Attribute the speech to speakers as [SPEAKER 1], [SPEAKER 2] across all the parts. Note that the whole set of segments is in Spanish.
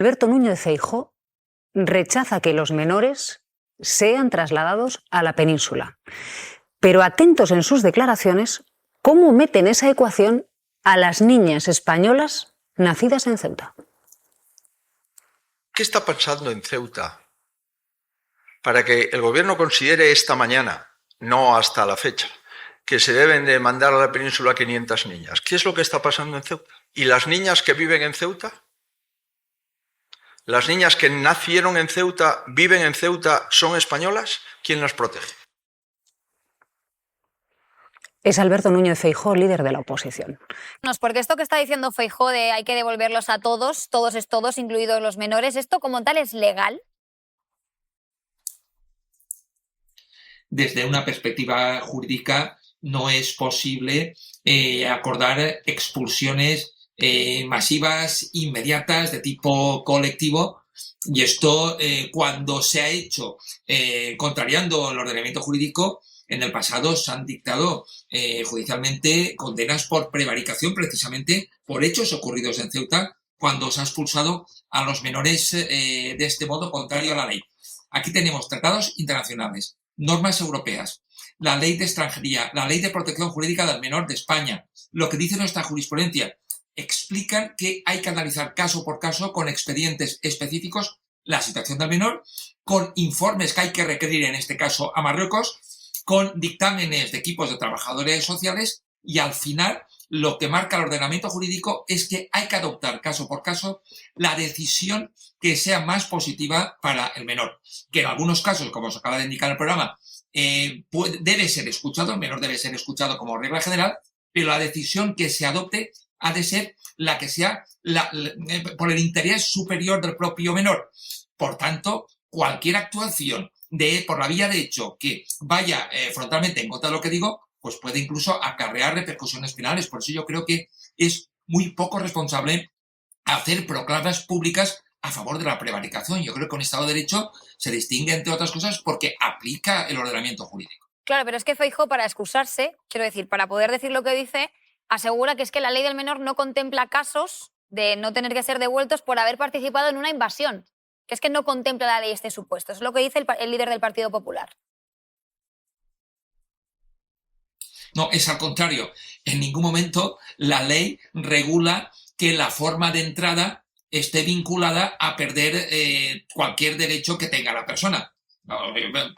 [SPEAKER 1] Alberto Núñez Feijóo rechaza que los menores sean trasladados a la península. Pero atentos en sus declaraciones, ¿cómo mete en esa ecuación a las niñas españolas nacidas en Ceuta?
[SPEAKER 2] ¿Qué está pasando en Ceuta para que el gobierno considere esta mañana, no hasta la fecha, que se deben de mandar a la península 500 niñas? ¿Qué es lo que está pasando en Ceuta? ¿Y las niñas que viven en Ceuta? ¿Las niñas que nacieron en Ceuta, viven en Ceuta, son españolas? ¿Quién las protege?
[SPEAKER 1] Es Alberto Núñez Feijóo, líder de la oposición.
[SPEAKER 3] Porque esto que está diciendo Feijóo de hay que devolverlos a todos, todos es todos, incluidos los menores, ¿esto como tal es legal?
[SPEAKER 4] Desde una perspectiva jurídica no es posible acordar expulsiones masivas, inmediatas, de tipo colectivo, y esto cuando se ha hecho contrariando el ordenamiento jurídico, en el pasado se han dictado judicialmente condenas por prevaricación, precisamente por hechos ocurridos en Ceuta, cuando se ha expulsado a los menores de este modo contrario a la ley. Aquí tenemos tratados internacionales, normas europeas, la ley de extranjería, la ley de protección jurídica del menor de España. Lo que dice nuestra jurisprudencia explican que hay que analizar caso por caso con expedientes específicos la situación del menor, con informes que hay que requerir en este caso a Marruecos, con dictámenes de equipos de trabajadores sociales, y al final lo que marca el ordenamiento jurídico es que hay que adoptar caso por caso la decisión que sea más positiva para el menor, que en algunos casos, como se acaba de indicar en el programa, debe ser escuchado, el menor debe ser escuchado como regla general, pero la decisión que se adopte ha de ser la que sea por el interés superior del propio menor. Por tanto, cualquier actuación por la vía de hecho que vaya frontalmente en contra de lo que digo, pues puede incluso acarrear repercusiones penales. Por eso yo creo que es muy poco responsable hacer proclamas públicas a favor de la prevaricación. Yo creo que un Estado de Derecho se distingue, entre otras cosas, porque aplica el ordenamiento jurídico.
[SPEAKER 3] Claro, pero es que Feijóo, para excusarse, quiero decir, para poder decir lo que dice, asegura que es que la ley del menor no contempla casos de no tener que ser devueltos por haber participado en una invasión. Que es que no contempla la ley este supuesto. Es lo que dice el líder del Partido Popular.
[SPEAKER 4] No, es al contrario. En ningún momento la ley regula que la forma de entrada esté vinculada a perder cualquier derecho que tenga la persona.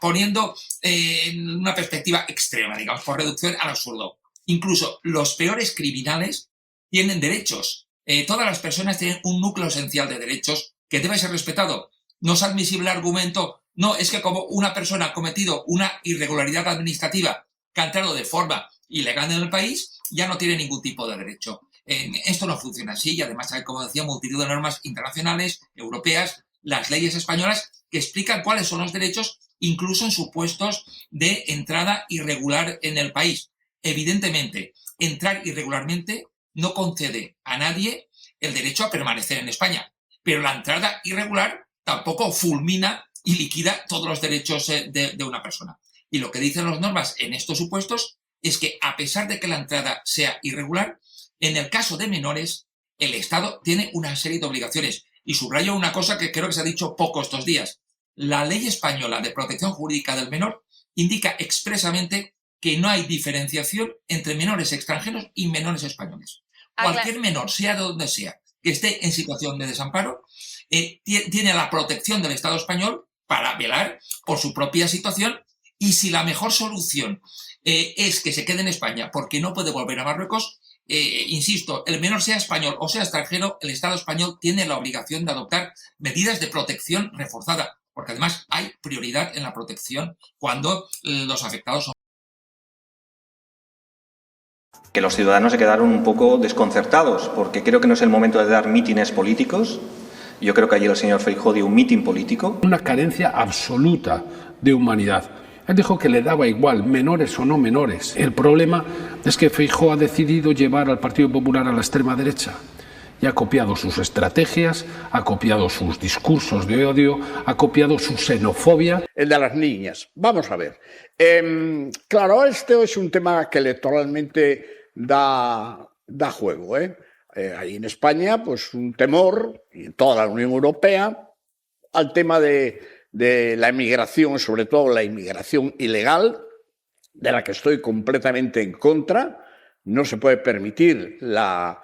[SPEAKER 4] Poniendo en una perspectiva extrema, digamos, por reducción al absurdo. Incluso los peores criminales tienen derechos. Todas las personas tienen un núcleo esencial de derechos que debe ser respetado. No es admisible el argumento, no, es que como una persona ha cometido una irregularidad administrativa que ha entrado de forma ilegal en el país, ya no tiene ningún tipo de derecho. Esto no funciona así, y además hay, como decía, multitud de normas internacionales, europeas, las leyes españolas, que explican cuáles son los derechos, incluso en supuestos de entrada irregular en el país. Evidentemente, entrar irregularmente no concede a nadie el derecho a permanecer en España, pero la entrada irregular tampoco fulmina y liquida todos los derechos de una persona. Y lo que dicen las normas en estos supuestos es que, a pesar de que la entrada sea irregular, en el caso de menores, el Estado tiene una serie de obligaciones. Y subrayo una cosa que creo que se ha dicho poco estos días. La Ley Española de Protección Jurídica del Menor indica expresamente que no hay diferenciación entre menores extranjeros y menores españoles. Cualquier menor, sea de donde sea, que esté en situación de desamparo, tiene la protección del Estado español para velar por su propia situación, y si la mejor solución es que se quede en España porque no puede volver a Marruecos, insisto, el menor sea español o sea extranjero, el Estado español tiene la obligación de adoptar medidas de protección reforzada, porque además hay prioridad en la protección cuando los afectados son.
[SPEAKER 5] Que los ciudadanos se quedaron un poco desconcertados, porque creo que no es el momento de dar mítines políticos. Yo creo que ayer el señor Feijóo dio un mitin político.
[SPEAKER 6] Una carencia absoluta de humanidad. Él dijo que le daba igual, menores o no menores. El problema es que Feijóo ha decidido llevar al Partido Popular a la extrema derecha y ha copiado sus estrategias, ha copiado sus discursos de odio, ha copiado su xenofobia.
[SPEAKER 7] El de las niñas. Vamos a ver. Claro, este es un tema que electoralmente da juego, hay en España pues un temor, y en toda la Unión Europea, al tema de la inmigración, sobre todo la inmigración ilegal, de la que estoy completamente en contra. No se puede permitir la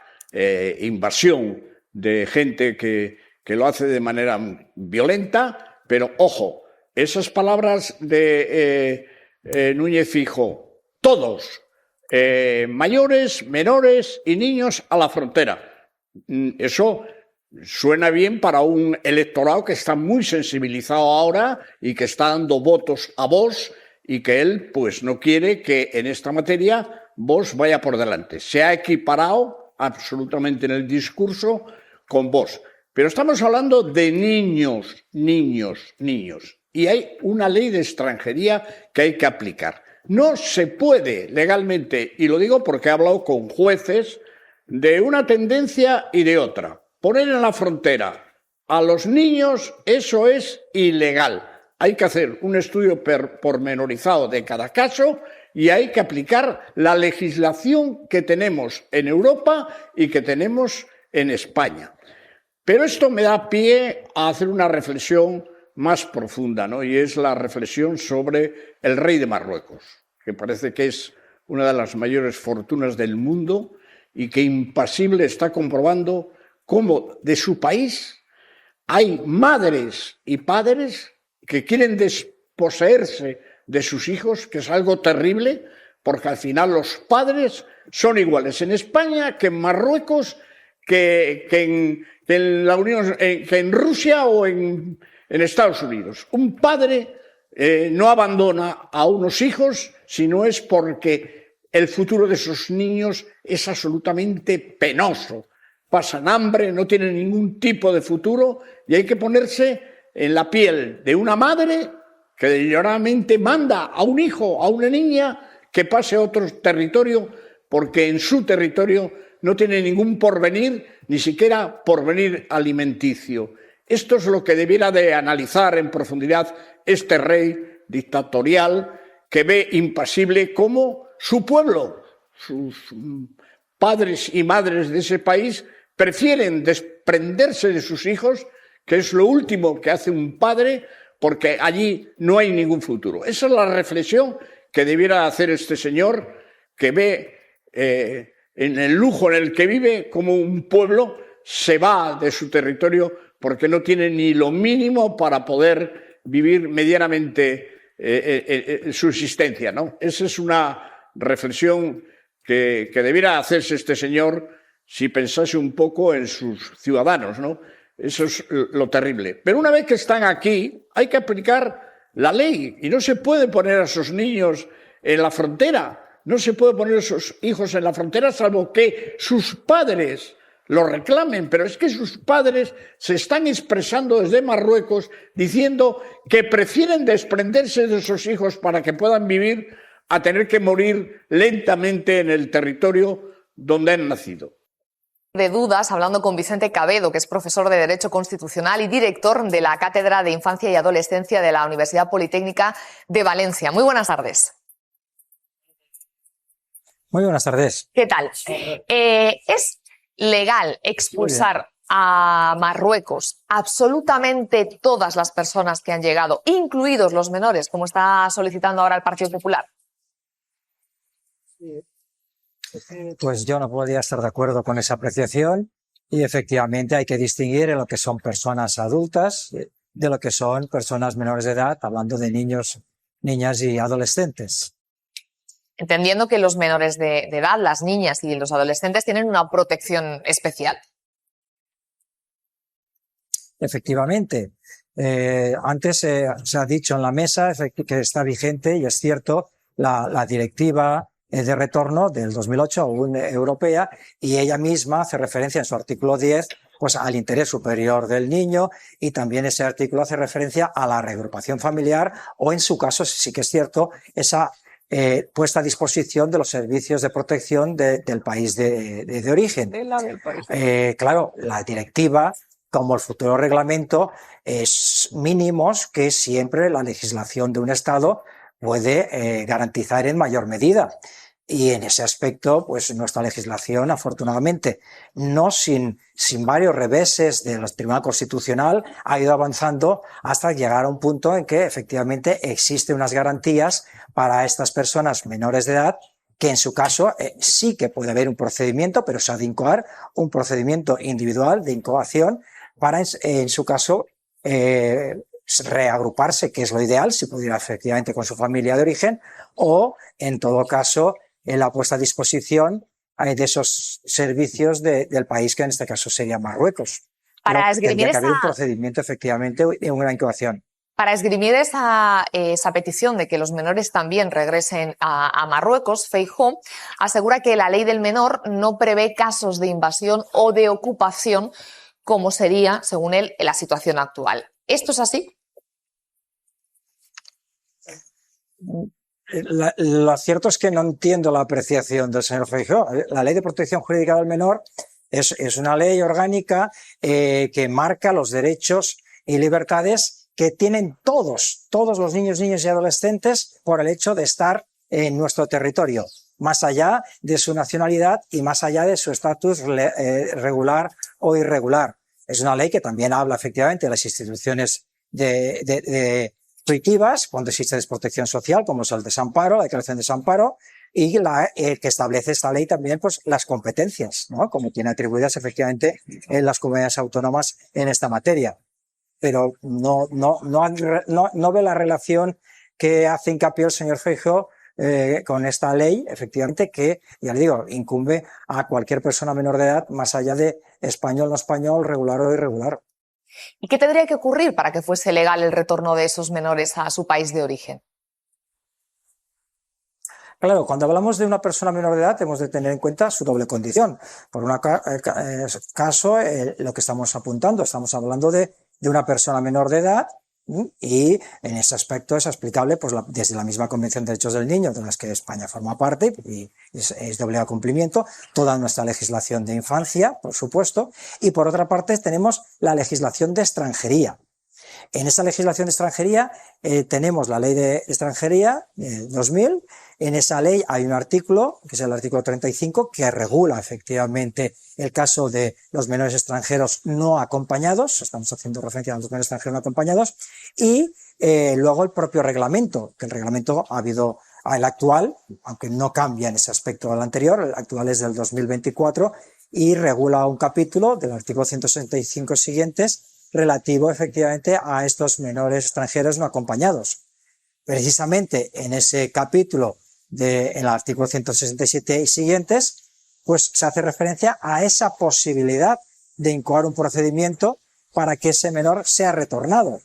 [SPEAKER 7] invasión de gente que lo hace de manera violenta, pero ojo, esas palabras de Núñez Feijóo, todos, mayores, menores y niños a la frontera. Eso suena bien para un electorado que está muy sensibilizado ahora y que está dando votos a Vox y que él pues no quiere que en esta materia Vox vaya por delante. Se ha equiparado absolutamente en el discurso con Vox. Pero estamos hablando de niños. Y hay una ley de extranjería que hay que aplicar. No se puede legalmente, y lo digo porque he hablado con jueces de una tendencia y de otra. Poner en la frontera a los niños, eso es ilegal. Hay que hacer un estudio pormenorizado de cada caso y hay que aplicar la legislación que tenemos en Europa y que tenemos en España. Pero esto me da pie a hacer una reflexión más profunda, ¿no? Y es la reflexión sobre el rey de Marruecos, que parece que es una de las mayores fortunas del mundo y que impasible está comprobando cómo de su país hay madres y padres que quieren desposeerse de sus hijos, que es algo terrible, porque al final los padres son iguales en España que en Marruecos, que en Rusia o en Estados Unidos. Un padre no abandona a unos hijos si no es porque el futuro de esos niños es absolutamente penoso. Pasan hambre, no tienen ningún tipo de futuro y hay que ponerse en la piel de una madre que deliberadamente manda a un hijo, a una niña, que pase a otro territorio porque en su territorio no tiene ningún porvenir, ni siquiera porvenir alimenticio. Esto es lo que debiera de analizar en profundidad este rey dictatorial que ve impasible cómo su pueblo, sus padres y madres de ese país, prefieren desprenderse de sus hijos, que es lo último que hace un padre, porque allí no hay ningún futuro. Esa es la reflexión que debiera hacer este señor, que ve en el lujo en el que vive como un pueblo se va de su territorio porque no tiene ni lo mínimo para poder vivir medianamente su existencia, ¿no? Esa es una reflexión que debiera hacerse este señor si pensase un poco en sus ciudadanos, ¿no? Eso es lo terrible. Pero una vez que están aquí, hay que aplicar la ley y no se puede poner a esos niños en la frontera, no se puede poner a esos hijos en la frontera salvo que sus padres lo reclamen, pero es que sus padres se están expresando desde Marruecos diciendo que prefieren desprenderse de sus hijos para que puedan vivir a tener que morir lentamente en el territorio donde han nacido.
[SPEAKER 8] De dudas, hablando con Vicente Cabedo, que es profesor de Derecho Constitucional y director de la Cátedra de Infancia y Adolescencia de la Universidad Politécnica de Valencia. Muy buenas tardes.
[SPEAKER 9] Muy buenas tardes.
[SPEAKER 8] ¿Qué tal? ¿Es legal expulsar a Marruecos absolutamente todas las personas que han llegado, incluidos los menores, como está solicitando ahora el Partido Popular?
[SPEAKER 9] Pues yo no podría estar de acuerdo con esa apreciación y efectivamente hay que distinguir en lo que son personas adultas de lo que son personas menores de edad, hablando de niños, niñas y adolescentes.
[SPEAKER 8] Entendiendo que los menores de edad, las niñas y los adolescentes tienen una protección especial.
[SPEAKER 9] Efectivamente. Antes se ha dicho en la mesa que está vigente, y es cierto, la directiva de retorno del 2008 europea, y ella misma hace referencia en su artículo 10 pues al interés superior del niño, y también ese artículo hace referencia a la reagrupación familiar o, en su caso, sí que es cierto, esa puesta a disposición de los servicios de protección del país de origen. Claro, la directiva, como el futuro reglamento, es mínimos que siempre la legislación de un Estado puede garantizar en mayor medida. Y en ese aspecto, pues nuestra legislación, afortunadamente, no sin varios reveses del Tribunal Constitucional, ha ido avanzando hasta llegar a un punto en que efectivamente existen unas garantías para estas personas menores de edad, que en su caso sí que puede haber un procedimiento, pero se ha de incoar un procedimiento individual de incoación para, en su caso, reagruparse, que es lo ideal, si pudiera efectivamente con su familia de origen, o en todo caso la puesta a disposición de esos servicios del país, que en este caso sería Marruecos.
[SPEAKER 8] Para esgrimir
[SPEAKER 9] tendría que haber un procedimiento efectivamente de una incoación.
[SPEAKER 8] Para esgrimir esa petición de que los menores también regresen a Marruecos, Feijóo asegura que la ley del menor no prevé casos de invasión o de ocupación, como sería, según él, la situación actual. ¿Esto es así?
[SPEAKER 9] Lo cierto es que no entiendo la apreciación del señor Feijóo. La Ley de Protección Jurídica del Menor es una ley orgánica que marca los derechos y libertades que tienen todos los niños, niñas y adolescentes por el hecho de estar en nuestro territorio, más allá de su nacionalidad y más allá de su estatus regular o irregular. Es una ley que también habla efectivamente de las instituciones intuitivas, cuando existe desprotección social, como es el desamparo, la declaración de desamparo, y que establece esta ley también pues las competencias, ¿no? Como tiene atribuidas efectivamente en las comunidades autónomas en esta materia. Pero no ve la relación que hace hincapié el señor Feijóo con esta ley, efectivamente, que, ya le digo, incumbe a cualquier persona menor de edad, más allá de español, no español, regular o irregular.
[SPEAKER 8] ¿Y qué tendría que ocurrir para que fuese legal el retorno de esos menores a su país de origen?
[SPEAKER 9] Claro, cuando hablamos de una persona menor de edad hemos de tener en cuenta su doble condición. Por un caso, lo que estamos apuntando, estamos hablando de una persona menor de edad, y en ese aspecto es explicable pues, desde la misma Convención de Derechos del Niño, de las que España forma parte y es de obligado cumplimiento, toda nuestra legislación de infancia, por supuesto, y por otra parte tenemos la legislación de extranjería. En esa legislación de extranjería tenemos la ley de extranjería 2000. En esa ley hay un artículo, que es el artículo 35, que regula efectivamente el caso de los menores extranjeros no acompañados. Estamos haciendo referencia a los menores extranjeros no acompañados. Y luego el propio reglamento, que el reglamento ha habido el actual, aunque no cambia en ese aspecto al anterior, el actual es del 2024 y regula un capítulo del artículo 165 siguientes relativo efectivamente a estos menores extranjeros no acompañados. Precisamente en ese capítulo en el artículo 167 y siguientes, pues se hace referencia a esa posibilidad de incoar un procedimiento para que ese menor sea retornado.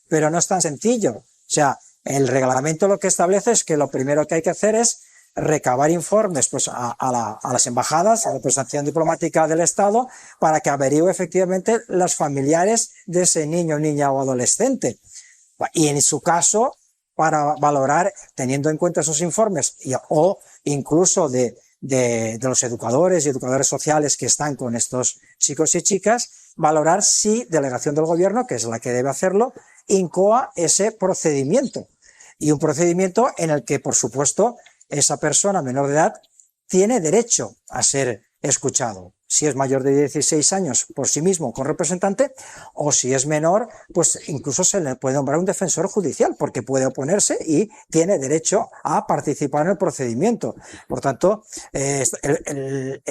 [SPEAKER 9] Pero no es tan sencillo. O sea, el reglamento lo que establece es que lo primero que hay que hacer es recabar informes pues, a las embajadas, a la representación diplomática del Estado, para que averigüe efectivamente los familiares de ese niño, niña o adolescente. Y en su caso, para valorar, teniendo en cuenta esos informes, o incluso de los educadores y educadores sociales que están con estos chicos y chicas, valorar si delegación del gobierno, que es la que debe hacerlo, incoa ese procedimiento. Y un procedimiento en el que, por supuesto, esa persona menor de edad tiene derecho a ser escuchado. Si es mayor de 16 años por sí mismo con representante, o si es menor, pues incluso se le puede nombrar un defensor judicial, porque puede oponerse y tiene derecho a participar en el procedimiento. Por tanto, el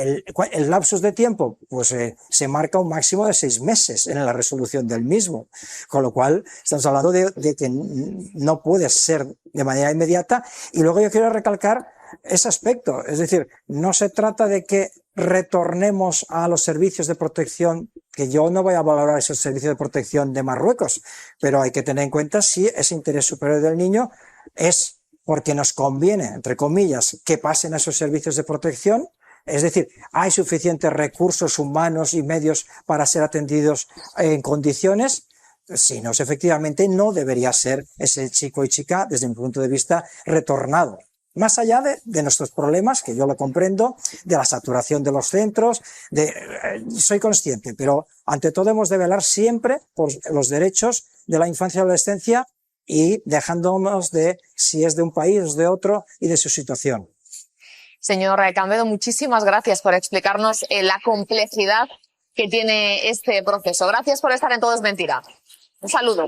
[SPEAKER 9] lapsus de tiempo pues se marca un máximo de 6 meses en la resolución del mismo, con lo cual estamos hablando de que no puede ser de manera inmediata. Y luego yo quiero recalcar ese aspecto, es decir, no se trata de que retornemos a los servicios de protección, que yo no voy a valorar esos servicios de protección de Marruecos, pero hay que tener en cuenta si ese interés superior del niño es porque nos conviene, entre comillas, que pasen a esos servicios de protección, es decir, hay suficientes recursos humanos y medios para ser atendidos en condiciones. Si no, efectivamente no debería ser ese chico y chica, desde mi punto de vista, retornado. Más allá de nuestros problemas, que yo lo comprendo, de la saturación de los centros, soy consciente, pero ante todo hemos de velar siempre por los derechos de la infancia y adolescencia y dejándonos de si es de un país o de otro y de su situación.
[SPEAKER 8] Señor Cambedo, muchísimas gracias por explicarnos la complejidad que tiene este proceso. Gracias por estar en Todo es Mentira. Un saludo.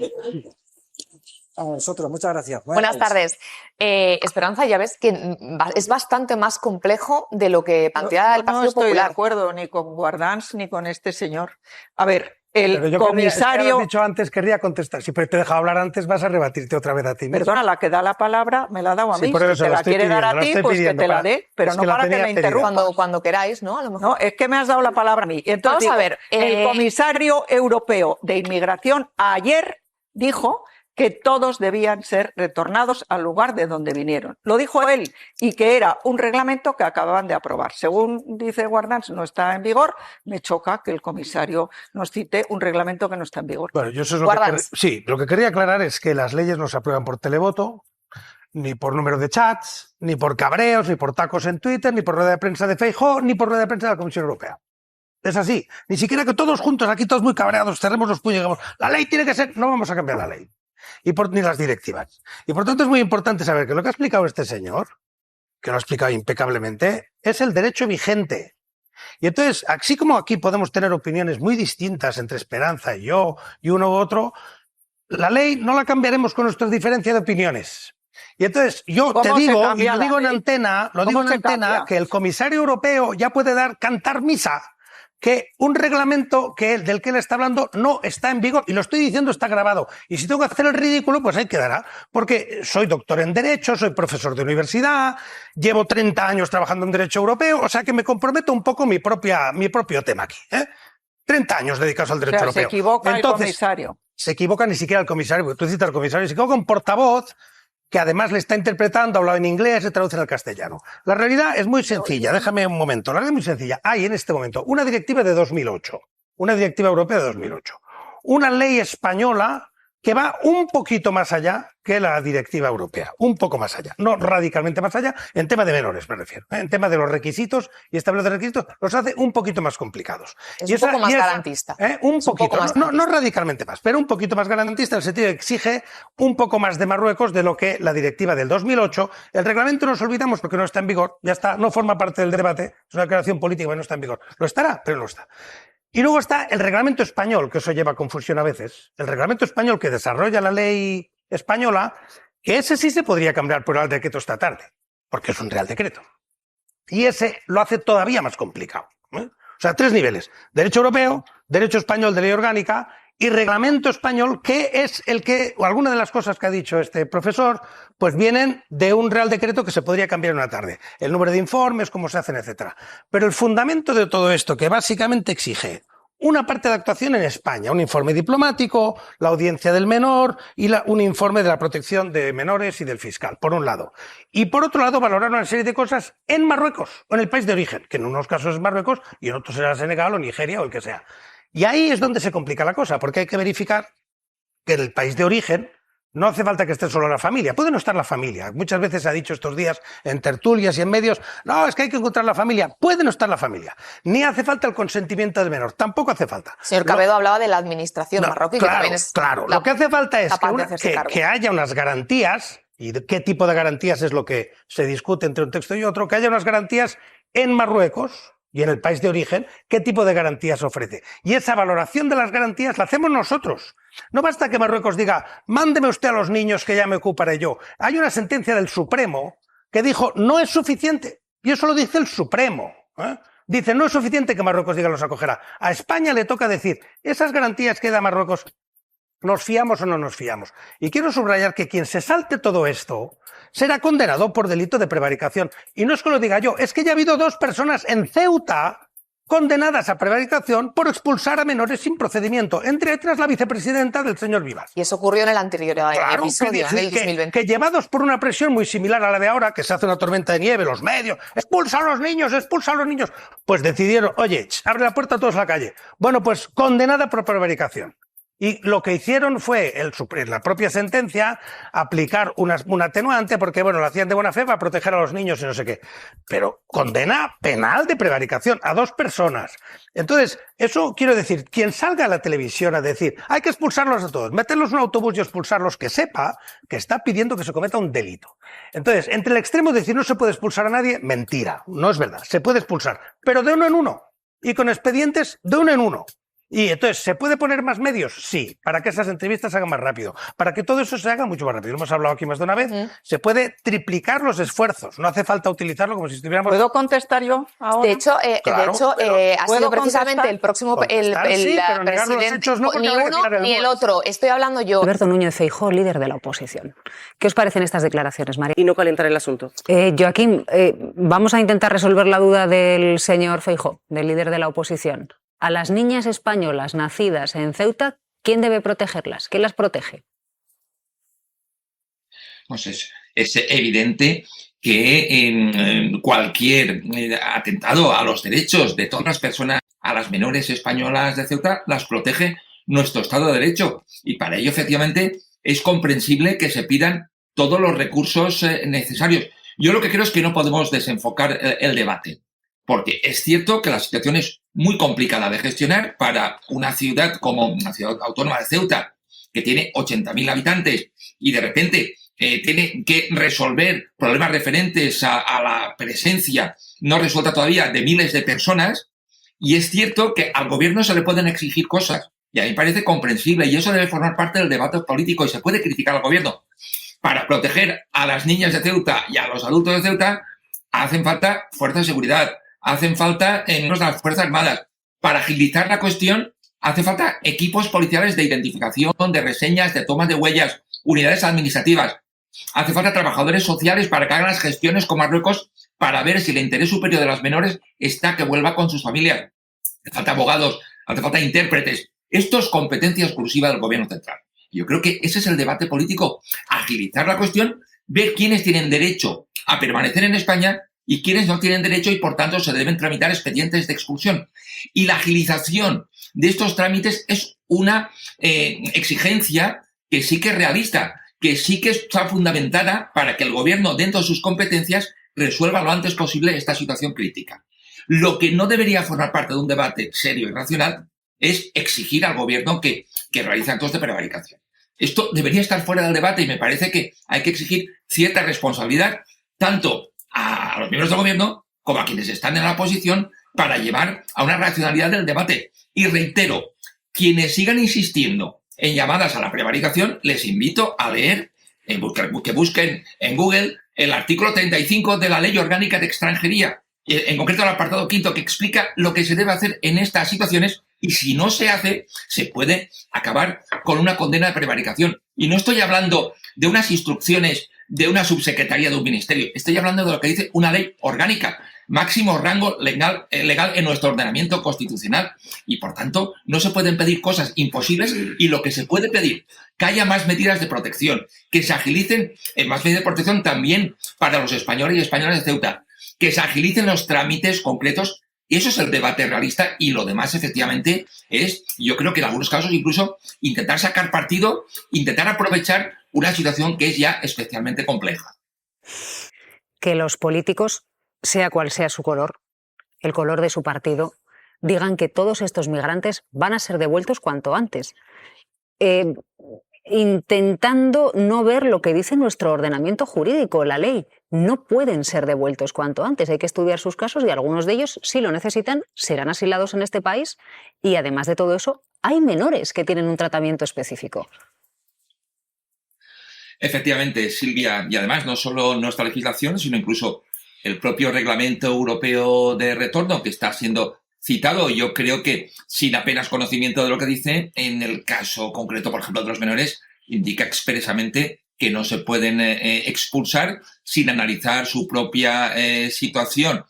[SPEAKER 9] A vosotros, muchas gracias.
[SPEAKER 8] Buenas tardes. Esperanza, ya ves que es bastante más complejo de lo que plantea el Partido
[SPEAKER 10] Popular. No estoy de acuerdo ni con Guardans ni con este señor. A ver, el comisario...
[SPEAKER 11] Has dicho antes, querría contestar. Si te he dejado hablar antes, vas a rebatirte otra vez a ti mismo.
[SPEAKER 10] Perdona, la que da la palabra me la ha dado a mí. Si te la quiere dar a ti, pues que te la dé, pero no para que me interrumpa.
[SPEAKER 8] Cuando queráis, ¿no? A lo mejor.
[SPEAKER 10] No, es que me has dado la palabra a mí. Entonces,
[SPEAKER 8] vamos a ver.
[SPEAKER 10] El comisario europeo de inmigración ayer dijo que todos debían ser retornados al lugar de donde vinieron. Lo dijo él, y que era un reglamento que acababan de aprobar. Según dice Guardans, no está en vigor. Me choca que el comisario nos cite un reglamento que no está en vigor.
[SPEAKER 11] Bueno, yo eso es lo que quería aclarar es que las leyes no se aprueban por televoto, ni por número de chats, ni por cabreos, ni por tacos en Twitter, ni por rueda de prensa de Feijóo, ni por rueda de prensa de la Comisión Europea. Es así. Ni siquiera que todos juntos, aquí todos muy cabreados, cerremos los puños y digamos, la ley tiene que ser... No vamos a cambiar la ley. Ni las directivas. Y por tanto es muy importante saber que lo que ha explicado este señor, que lo ha explicado impecablemente, es el derecho vigente. Y entonces, así como aquí podemos tener opiniones muy distintas entre Esperanza y yo, y uno u otro, la ley no la cambiaremos con nuestras diferencias de opiniones. Y entonces yo te digo, y lo digo en antena, que el comisario europeo ya puede cantar misa, que un reglamento del que él está hablando no está en vigor, y lo estoy diciendo, está grabado. Y si tengo que hacer el ridículo, pues ahí quedará, porque soy doctor en Derecho, soy profesor de universidad, llevo 30 años trabajando en Derecho Europeo, o sea que me comprometo un poco mi propio tema aquí. 30 años dedicados al Derecho Europeo.
[SPEAKER 10] Se equivoca el comisario.
[SPEAKER 11] Se equivoca ni siquiera el comisario, porque tú citas al comisario, se equivoca un portavoz, que además le está interpretando, ha hablado en inglés, se traduce al castellano. La realidad es muy sencilla, déjame un momento, la realidad es muy sencilla. Hay en este momento una directiva de 2008, una directiva europea de 2008, una ley española que va un poquito más allá que la directiva europea, un poco más allá, no radicalmente más allá, en tema de menores me refiero, en tema de los requisitos y establecer requisitos, los hace un poquito más complicados.
[SPEAKER 8] Es un poco más garantista.
[SPEAKER 11] Un poquito, no radicalmente más, pero un poquito más garantista en el sentido de que exige un poco más de Marruecos de lo que la directiva del 2008, el reglamento nos olvidamos porque no está en vigor, ya está, no forma parte del debate, es una declaración política que no está en vigor, lo estará, pero no está. Y luego está el reglamento español, que eso lleva confusión a veces, el reglamento español que desarrolla la ley española, que ese sí se podría cambiar por el decreto esta tarde, porque es un real decreto. Y ese lo hace todavía más complicado. O sea, 3 niveles, derecho europeo, derecho español de ley orgánica y reglamento español, que es el que, o alguna de las cosas que ha dicho este profesor, pues vienen de un real decreto que se podría cambiar en una tarde. El número de informes, cómo se hacen, etcétera. Pero el fundamento de todo esto, que básicamente exige una parte de actuación en España, un informe diplomático, la audiencia del menor y un informe de la protección de menores y del fiscal, por un lado. Y por otro lado, valorar una serie de cosas en Marruecos, o en el país de origen, que en unos casos es Marruecos y en otros será Senegal o Nigeria o el que sea. Y ahí es donde se complica la cosa, porque hay que verificar que en el país de origen no hace falta que esté solo la familia, puede no estar la familia. Muchas veces se ha dicho estos días en tertulias y en medios, no, es que hay que encontrar la familia, puede no estar la familia. Ni hace falta el consentimiento del menor, tampoco hace falta.
[SPEAKER 8] Señor Cambedo hablaba de la administración marroquí, que también es...
[SPEAKER 11] Claro, lo que hace falta es que haya unas garantías, y de qué tipo de garantías es lo que se discute entre un texto y otro, que haya unas garantías en Marruecos y en el país de origen, qué tipo de garantías ofrece. Y esa valoración de las garantías la hacemos nosotros. No basta que Marruecos diga, mándeme usted a los niños que ya me ocuparé yo. Hay una sentencia del Supremo que dijo, no es suficiente. Y eso lo dice el Supremo. Dice, no es suficiente que Marruecos diga los acogerá. A España le toca decir, esas garantías que da Marruecos, ¿nos fiamos o no nos fiamos? Y quiero subrayar que quien se salte todo esto será condenado por delito de prevaricación. Y no es que lo diga yo, es que ya ha habido 2 personas en Ceuta condenadas a prevaricación por expulsar a menores sin procedimiento, entre otras la vicepresidenta del señor Vivas.
[SPEAKER 8] Y eso ocurrió en el anterior episodio, en el 2020.
[SPEAKER 11] Que llevados por una presión muy similar a la de ahora, que se hace una tormenta de nieve, los medios, expulsa a los niños, pues decidieron, oye, abre la puerta a todos a la calle. Bueno, pues condenada por prevaricación. Y lo que hicieron fue, en la propia sentencia, aplicar un atenuante, porque, bueno, lo hacían de buena fe para proteger a los niños y no sé qué. Pero condena penal de prevaricación a 2 personas. Entonces, eso quiero decir, quien salga a la televisión a decir, hay que expulsarlos a todos, meterlos en un autobús y expulsarlos, que sepa que está pidiendo que se cometa un delito. Entonces, entre el extremo de decir no se puede expulsar a nadie, mentira, no es verdad, se puede expulsar, pero de uno en uno. Y con expedientes de uno en uno. Y entonces, ¿se puede poner más medios? Sí, para que esas entrevistas se hagan más rápido, para que todo eso se haga mucho más rápido. Lo hemos hablado aquí más de una vez. Se puede triplicar los esfuerzos, no hace falta utilizarlo como si estuviéramos...
[SPEAKER 10] ¿Puedo contestar yo ahora?
[SPEAKER 8] De hecho,
[SPEAKER 11] Claro,
[SPEAKER 8] ha sido precisamente el próximo
[SPEAKER 11] pero negar los
[SPEAKER 8] presidente,
[SPEAKER 11] hechos no, porque
[SPEAKER 8] ni
[SPEAKER 11] habrá que
[SPEAKER 8] uno
[SPEAKER 11] tirar el
[SPEAKER 8] ni el
[SPEAKER 11] bote.
[SPEAKER 8] otro. Estoy hablando yo.
[SPEAKER 1] Alberto Núñez Feijóo, líder de la oposición. ¿Qué os parecen estas declaraciones, María?
[SPEAKER 12] Y no calentar el asunto.
[SPEAKER 1] Joaquín, vamos a intentar resolver la duda del señor Feijóo, del líder de la oposición. A las niñas españolas nacidas en Ceuta, ¿quién debe protegerlas? ¿Quién las protege?
[SPEAKER 4] Pues es evidente que en cualquier atentado a los derechos de todas las personas, a las menores españolas de Ceuta, las protege nuestro Estado de Derecho. Y para ello, efectivamente, es comprensible que se pidan todos los recursos necesarios. Yo lo que creo es que no podemos desenfocar el debate, porque es cierto que la situación es muy complicada de gestionar para una ciudad como la ciudad autónoma de Ceuta, que tiene 80.000 habitantes y de repente tiene que resolver problemas referentes a la presencia no resuelta todavía de miles de personas. Y es cierto que al gobierno se le pueden exigir cosas, y a mí me parece comprensible, y eso debe formar parte del debate político, y se puede criticar al gobierno. Para proteger a las niñas de Ceuta y a los adultos de Ceuta hacen falta fuerzas de seguridad, hacen falta miembros de las Fuerzas Armadas. Para agilizar la cuestión, hace falta equipos policiales de identificación, de reseñas, de tomas de huellas, unidades administrativas. Hace falta trabajadores sociales para que hagan las gestiones con Marruecos para ver si el interés superior de las menores está que vuelva con sus familias. Hace falta abogados, hace falta intérpretes. Esto es competencia exclusiva del gobierno central. Yo creo que ese es el debate político. Agilizar la cuestión, ver quiénes tienen derecho a permanecer en España y quiénes no tienen derecho y, por tanto, se deben tramitar expedientes de expulsión. Y la agilización de estos trámites es una exigencia que sí que es realista, que sí que está fundamentada para que el gobierno, dentro de sus competencias, resuelva lo antes posible esta situación crítica. Lo que no debería formar parte de un debate serio y racional es exigir al gobierno que realice actos de prevaricación. Esto debería estar fuera del debate y me parece que hay que exigir cierta responsabilidad tanto a los miembros del gobierno como a quienes están en la oposición para llevar a una racionalidad del debate. Y reitero, quienes sigan insistiendo en llamadas a la prevaricación, les invito a leer, que busquen en Google el artículo 35 de la Ley Orgánica de Extranjería, en concreto el apartado 5, que explica lo que se debe hacer en estas situaciones, y si no se hace, se puede acabar con una condena de prevaricación. Y no estoy hablando de unas instrucciones de una subsecretaría de un ministerio, estoy hablando de lo que dice una ley orgánica, máximo rango legal en nuestro ordenamiento constitucional, y por tanto no se pueden pedir cosas imposibles, y lo que se puede pedir, que haya más medidas de protección, que se agilicen más medidas de protección también para los españoles y españolas de Ceuta, que se agilicen los trámites concretos. Y eso es el debate realista, y lo demás efectivamente es, yo creo que en algunos casos incluso intentar sacar partido, intentar aprovechar una situación que es ya especialmente compleja.
[SPEAKER 1] Que los políticos, sea cual sea su color, el color de su partido, digan que todos estos migrantes van a ser devueltos cuanto antes, intentando no ver lo que dice nuestro ordenamiento jurídico, la ley. No pueden ser devueltos cuanto antes, hay que estudiar sus casos y algunos de ellos, si lo necesitan, serán asilados en este país, y además de todo eso, hay menores que tienen un tratamiento específico.
[SPEAKER 4] Efectivamente, Silvia, y además no solo nuestra legislación, sino incluso el propio Reglamento Europeo de Retorno, que está siendo citado. Yo creo que, sin apenas conocimiento de lo que dice, en el caso concreto, por ejemplo, de los menores, indica expresamente que no se pueden expulsar sin analizar su propia situación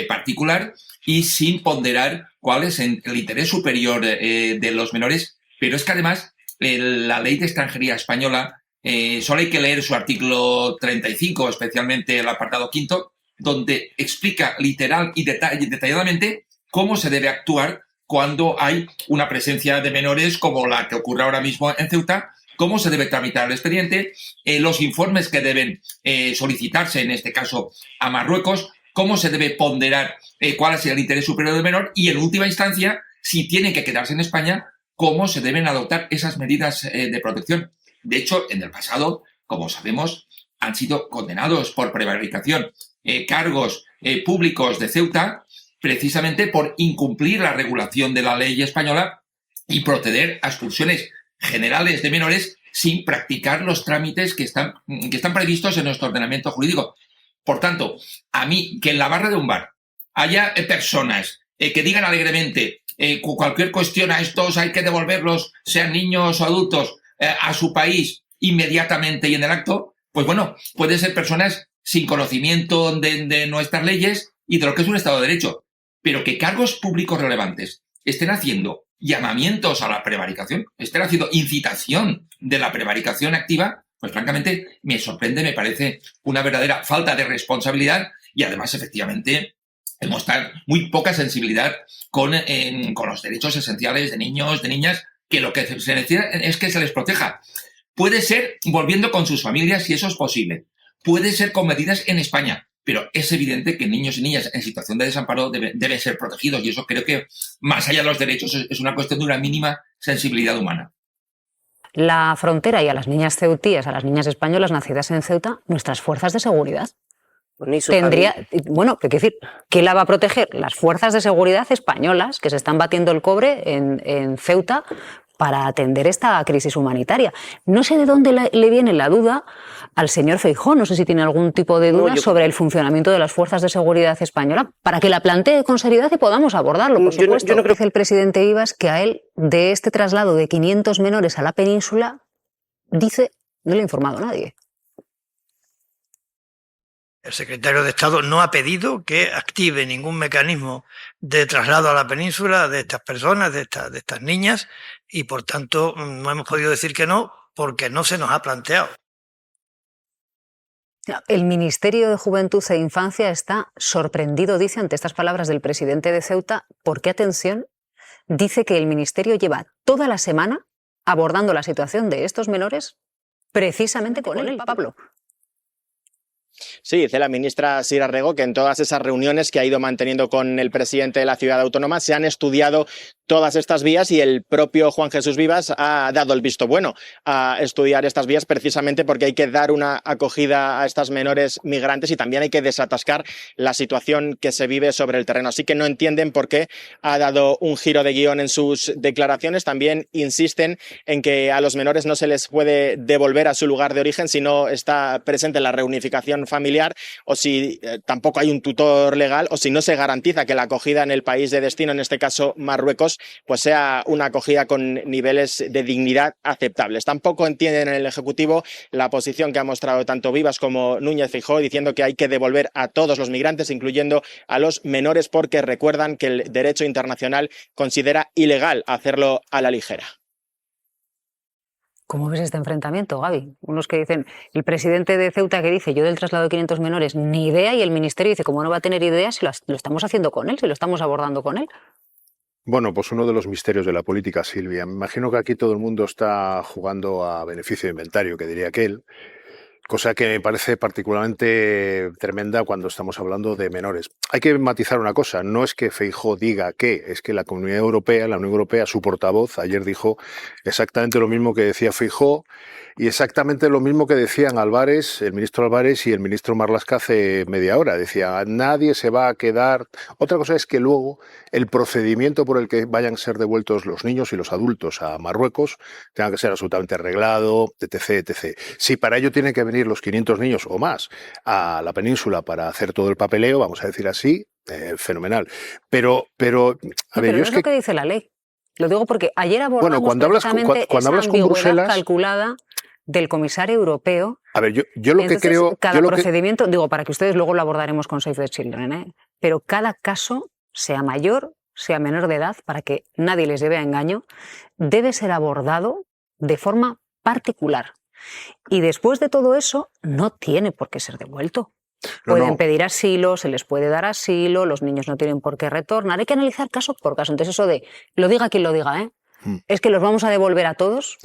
[SPEAKER 4] particular y sin ponderar cuál es el interés superior de los menores. Pero es que además la Ley de Extranjería española, solo hay que leer su artículo 35, especialmente el apartado 5, donde explica literal y detalladamente cómo se debe actuar cuando hay una presencia de menores como la que ocurre ahora mismo en Ceuta, cómo se debe tramitar el expediente, los informes que deben solicitarse, en este caso a Marruecos, cómo se debe ponderar cuál es el interés superior del menor y, en última instancia, si tienen que quedarse en España, cómo se deben adoptar esas medidas de protección. De hecho, en el pasado, como sabemos, han sido condenados por prevaricación cargos públicos de Ceuta precisamente por incumplir la regulación de la ley española y proceder a expulsiones generales de menores sin practicar los trámites que están previstos en nuestro ordenamiento jurídico. Por tanto, a mí, que en la barra de un bar haya personas que digan alegremente cualquier cuestión a estos hay que devolverlos, sean niños o adultos, a su país inmediatamente y en el acto, pues bueno, pueden ser personas sin conocimiento de nuestras leyes y de lo que es un Estado de Derecho, pero que cargos públicos relevantes estén haciendo llamamientos a la prevaricación, estén haciendo incitación de la prevaricación activa, pues francamente me sorprende, me parece una verdadera falta de responsabilidad y además efectivamente demostrar muy poca sensibilidad con los derechos esenciales de niños, de niñas, que lo que se necesita es que se les proteja. Puede ser volviendo con sus familias si eso es posible, puede ser con medidas en España, pero es evidente que niños y niñas en situación de desamparo deben ser protegidos y eso creo que, más allá de los derechos, es una cuestión de una mínima sensibilidad humana.
[SPEAKER 1] La frontera y a las niñas ceutíes, a las niñas españolas nacidas en Ceuta, nuestras fuerzas de seguridad. Tendría, bueno, ¿qué decir? ¿Quién la va a proteger? Las fuerzas de seguridad españolas que se están batiendo el cobre en Ceuta para atender esta crisis humanitaria. No sé de dónde le viene la duda al señor Feijóo, no sé si tiene algún tipo de duda sobre el funcionamiento de las fuerzas de seguridad españolas, para que la plantee con seriedad y podamos abordarlo, por supuesto. Yo no creo que el presidente Vivas, que a él, de este traslado de 500 menores a la península, dice, no le ha informado a nadie.
[SPEAKER 12] El secretario de Estado no ha pedido que active ningún mecanismo de traslado a la península de estas personas, de estas niñas, y por tanto no hemos podido decir que no, porque no se nos ha planteado.
[SPEAKER 1] El Ministerio de Juventud e Infancia está sorprendido, dice, ante estas palabras del presidente de Ceuta, porque, atención, dice que el Ministerio lleva toda la semana abordando la situación de estos menores precisamente con él, Pablo.
[SPEAKER 13] Sí, dice la ministra Sira Rego que en todas esas reuniones que ha ido manteniendo con el presidente de la ciudad autónoma se han estudiado todas estas vías y el propio Juan Jesús Vivas ha dado el visto bueno a estudiar estas vías precisamente porque hay que dar una acogida a estas menores migrantes y también hay que desatascar la situación que se vive sobre el terreno. Así que no entienden por qué ha dado un giro de guión en sus declaraciones. También insisten en que a los menores no se les puede devolver a su lugar de origen si no está presente la reunificación familiar o si tampoco hay un tutor legal o si no se garantiza que la acogida en el país de destino, en este caso Marruecos, pues sea una acogida con niveles de dignidad aceptables. Tampoco entienden en el Ejecutivo la posición que ha mostrado tanto Vivas como Núñez Feijóo diciendo que hay que devolver a todos los migrantes, incluyendo a los menores, porque recuerdan que el derecho internacional considera ilegal hacerlo a la ligera.
[SPEAKER 1] ¿Cómo ves este enfrentamiento, Gaby? Unos que dicen, el presidente de Ceuta que dice, yo del traslado de 500 menores, ni idea, y el ministerio dice, ¿cómo no va a tener idea si lo estamos haciendo con él, si lo estamos abordando con él?
[SPEAKER 14] Bueno, pues uno de los misterios de la política, Silvia. Me imagino que aquí todo el mundo está jugando a beneficio de inventario, que diría aquel, cosa que me parece particularmente tremenda cuando estamos hablando de menores. Hay que matizar una cosa, no es que Feijóo diga que, es que la Comunidad Europea, la Unión Europea, su portavoz, ayer dijo exactamente lo mismo que decía Feijóo y exactamente lo mismo que decían Álvarez, el ministro Álvarez y el ministro Marlaska hace media hora. Decía, nadie se va a quedar. Otra cosa es que luego el procedimiento por el que vayan a ser devueltos los niños y los adultos a Marruecos tenga que ser absolutamente arreglado, etc., etc. Si para ello tienen que venir los 500 niños o más a la península para hacer todo el papeleo, vamos a decir así, fenomenal. Pero a ver,
[SPEAKER 1] no es lo que dice la ley. Lo digo porque ayer abordamos
[SPEAKER 14] cuando hablas con Bruselas,
[SPEAKER 1] calculada del comisario europeo.
[SPEAKER 14] A ver, yo lo que creo...
[SPEAKER 1] Cada procedimiento, digo, para que ustedes luego lo abordaremos con Save the Children, pero cada caso, sea mayor, sea menor de edad, para que nadie les lleve a engaño, debe ser abordado de forma particular. Y después de todo eso, no tiene por qué ser devuelto. Pueden pedir asilo, se les puede dar asilo, los niños no tienen por qué retornar. Hay que analizar caso por caso. Entonces eso de, lo diga quien lo diga, es que los vamos a devolver a todos,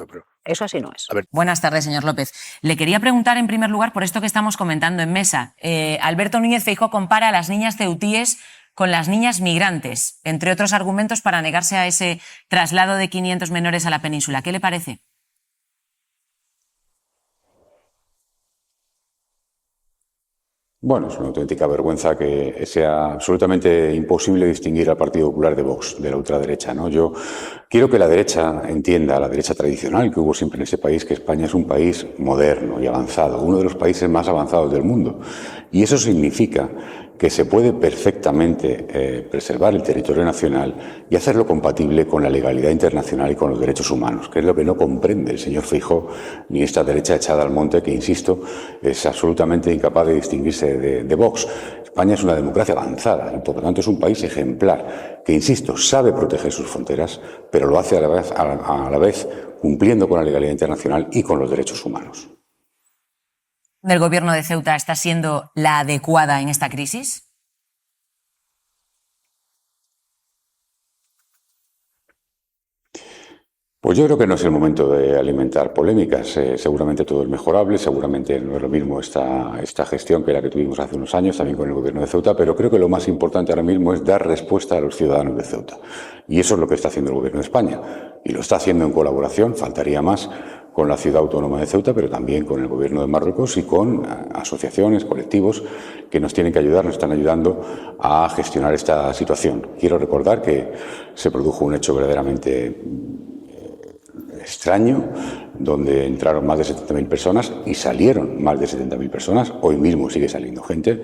[SPEAKER 1] eso así no es.
[SPEAKER 15] Buenas tardes, señor López. Le quería preguntar en primer lugar por esto que estamos comentando en mesa. Alberto Núñez Feijóo compara a las niñas ceutíes con las niñas migrantes, entre otros argumentos para negarse a ese traslado de 500 menores a la península. ¿Qué le parece?
[SPEAKER 16] Bueno, es una auténtica vergüenza que sea absolutamente imposible distinguir al Partido Popular de Vox, de la ultraderecha, ¿no? Yo quiero que la derecha entienda, la derecha tradicional que hubo siempre en ese país, que España es un país moderno y avanzado, uno de los países más avanzados del mundo. Y eso significa que se puede perfectamente preservar el territorio nacional y hacerlo compatible con la legalidad internacional y con los derechos humanos, que es lo que no comprende el señor Feijóo ni esta derecha echada al monte que, insisto, es absolutamente incapaz de distinguirse de Vox. España es una democracia avanzada y, por lo tanto, es un país ejemplar que, insisto, sabe proteger sus fronteras, pero lo hace a la vez cumpliendo con la legalidad internacional y con los derechos humanos.
[SPEAKER 15] ¿El gobierno de Ceuta está siendo la adecuada en esta crisis?
[SPEAKER 16] Pues yo creo que no es el momento de alimentar polémicas. Seguramente todo es mejorable, seguramente no es lo mismo esta gestión que la que tuvimos hace unos años también con el gobierno de Ceuta, pero creo que lo más importante ahora mismo es dar respuesta a los ciudadanos de Ceuta. Y eso es lo que está haciendo el gobierno de España. Y lo está haciendo en colaboración, faltaría más, con la ciudad autónoma de Ceuta, pero también con el gobierno de Marruecos y con asociaciones, colectivos que nos tienen que ayudar, nos están ayudando a gestionar esta situación. Quiero recordar que se produjo un hecho verdaderamente extraño, donde entraron más de 70.000 personas y salieron más de 70.000 personas. Hoy mismo sigue saliendo gente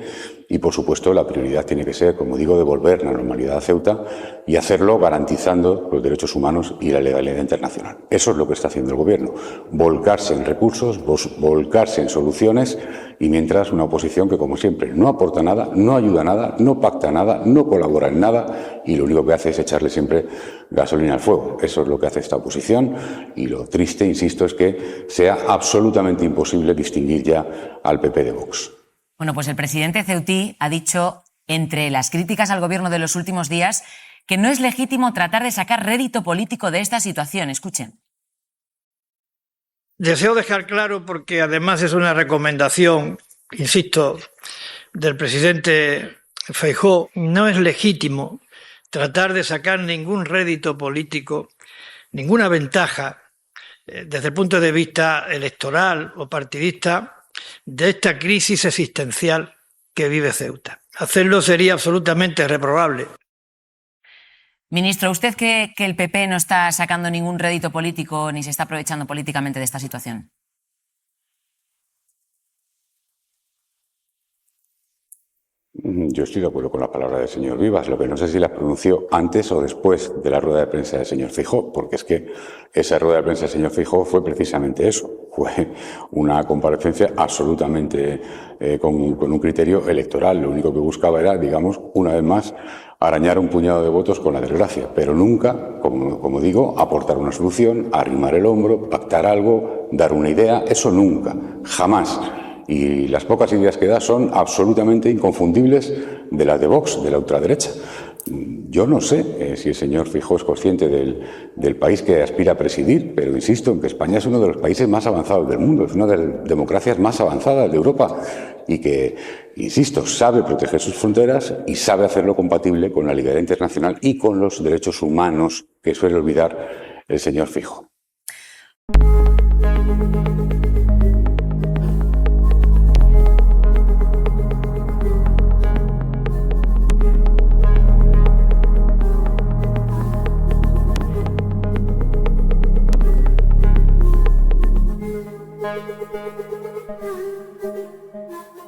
[SPEAKER 16] y, por supuesto, la prioridad tiene que ser, como digo, devolver la normalidad a Ceuta y hacerlo garantizando los derechos humanos y la legalidad internacional. Eso es lo que está haciendo el gobierno, volcarse en recursos, volcarse en soluciones, y mientras una oposición que, como siempre, no aporta nada, no ayuda a nada, no pacta nada, no colabora en nada y lo único que hace es echarle siempre gasolina al fuego. Eso es lo que hace esta oposición y lo triste, insisto, es que sea absolutamente imposible distinguir ya al PP de Vox.
[SPEAKER 15] Bueno, pues el presidente ceutí ha dicho, entre las críticas al gobierno de los últimos días, que no es legítimo tratar de sacar rédito político de esta situación. Escuchen.
[SPEAKER 12] Deseo dejar claro, porque además es una recomendación, insisto, del presidente Feijóo, no es legítimo tratar de sacar ningún rédito político, ninguna ventaja desde el punto de vista electoral o partidista de esta crisis existencial que vive Ceuta. Hacerlo sería absolutamente reprobable.
[SPEAKER 15] Ministro, ¿usted cree que el PP no está sacando ningún rédito político ni se está aprovechando políticamente de esta situación?
[SPEAKER 16] Yo estoy de acuerdo con la palabra del señor Vivas, lo que no sé si la pronunció antes o después de la rueda de prensa del señor Feijóo, porque es que esa rueda de prensa del señor Feijóo fue precisamente eso, fue una comparecencia absolutamente con un criterio electoral. Lo único que buscaba era, digamos, una vez más, arañar un puñado de votos con la desgracia, pero nunca, como digo, aportar una solución, arrimar el hombro, pactar algo, dar una idea, eso nunca, jamás. Y las pocas ideas que da son absolutamente inconfundibles de las de Vox, de la ultraderecha. Yo no sé si el señor Feijóo es consciente del país que aspira a presidir, pero insisto en que España es uno de los países más avanzados del mundo, es una de las democracias más avanzadas de Europa y que, insisto, sabe proteger sus fronteras y sabe hacerlo compatible con la legalidad internacional y con los derechos humanos que suele olvidar el señor Feijóo.